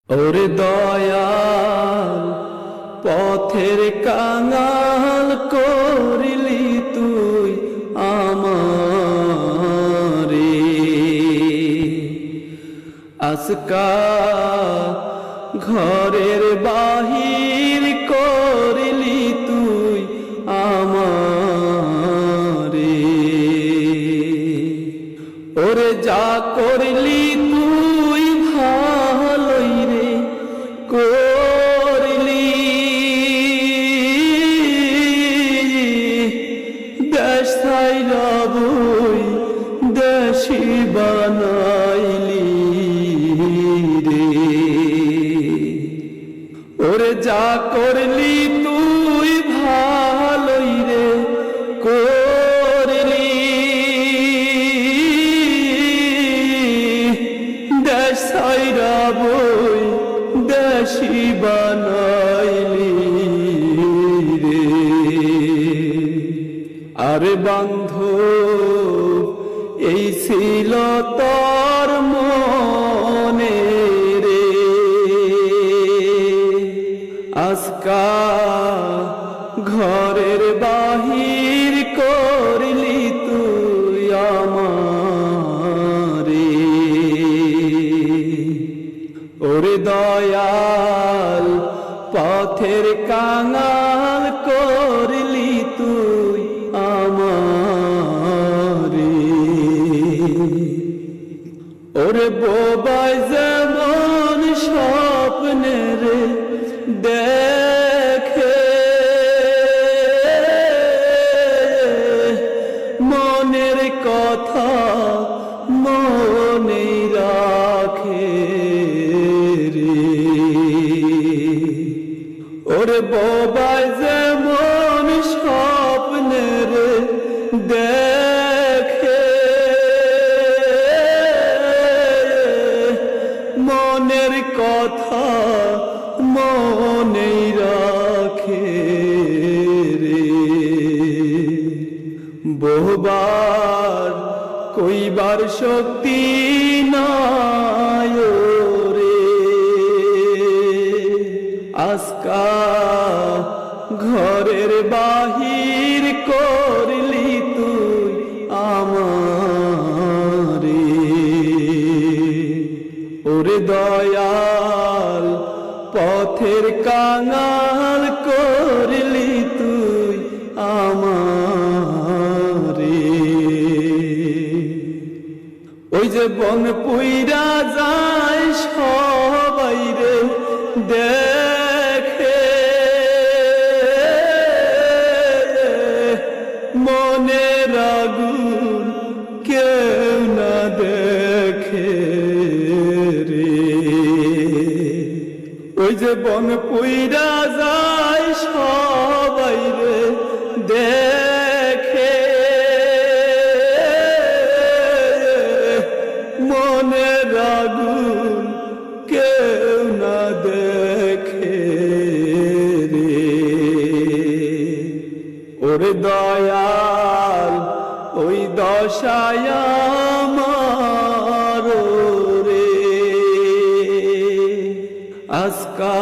ওরে দয়াল পথের কাঙাল করলি তুই আমারে, আজকা ঘরের বাহির করলি তুই আমারে। ওরে যা করলি তুই ভালোই রে করলি, দেশ ছাইরা বই দেশি বানাইলি রে। ওরে যা করলি তুই ভালোই রে করলি, দেশ ছাইরা বই দেশি বানাইলি রে। আরে বান্ধব এই ছিল তোর মনে রে, আজকা ঘরের বাহির করলি তুই আমারে। ওরে দয়াল পথের কাঙাল করলি তুই আমারে। ওরে বোবাই যেমন স্বপ্নের দেখে, মনের কথা মনে রাখে রে। ওরে বোবাই যেমন স্বপ্নের দেখে, মনের কথা মনে রাখে রে। বহুবার কইবার শক্তি নাই রে, আজকা ঘরের বাহির করলি তুই আমারে। ওরে দয়াল পথের কাঙাল করলি তুই আমারে। ওই যে বন পুইরা যায় সবাই রে দেখে, মনের আগুন কেউ না দেখে রে। ওই যে বন পুইরা যায় সবাই রে দেখে, মনের আগুন কেউ না দেখে রে। ওরে দয়াল ওই দশায় আমার রে, আজকা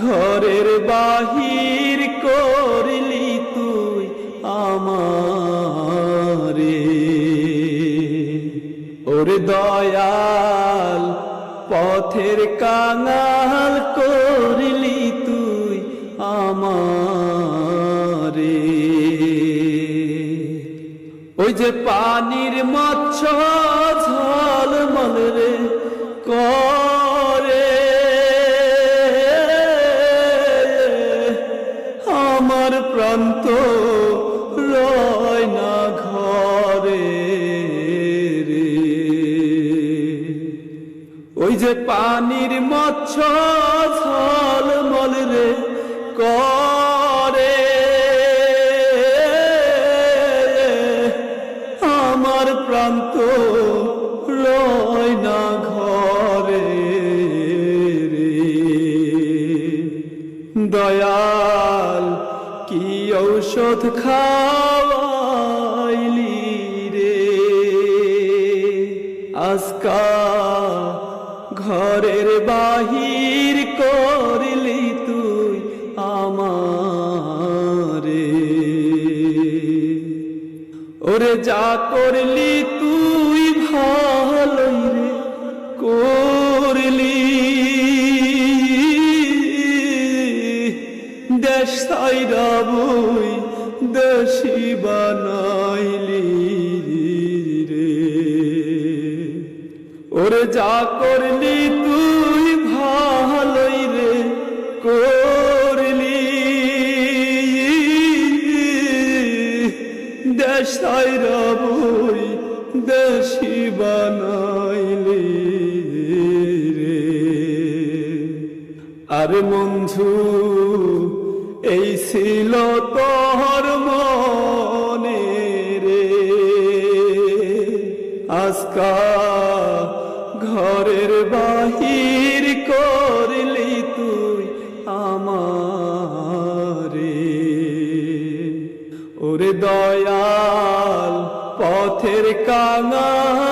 ঘরের বাহির করলি তুই আমারে। ওরে দয়াল পথের কাঙাল করলি তুই আমারে। ওই যে পানির মৎস্য ঝলমল রে করে, আমার প্রান্ত রয় না ঘরে রে। ওই যে পানির মৎস্য ঝলমল রে করে, আমার প্রান্ত রয় না ঘরে রে। দয়াল কি ঔষধ খাওয়াইলি রে, আজকা ঘরে ঘরের বাহির করলি তুই আমারে। ওরে যা করলি তুই ভালোই রে করলি, দেশ ছাইরা বই দেশি বানাইলি রে। ওরে যা করলি তুই ভালোই রে করলি, দেশ ছাইরা বই দেশি বানাইলি রে। আরে বন্ধু এই ছিল তোর মনে রে, আজকা ঘরের বাহির করলি তুই আমারে। ওরে দয়াল পথের কাঙাল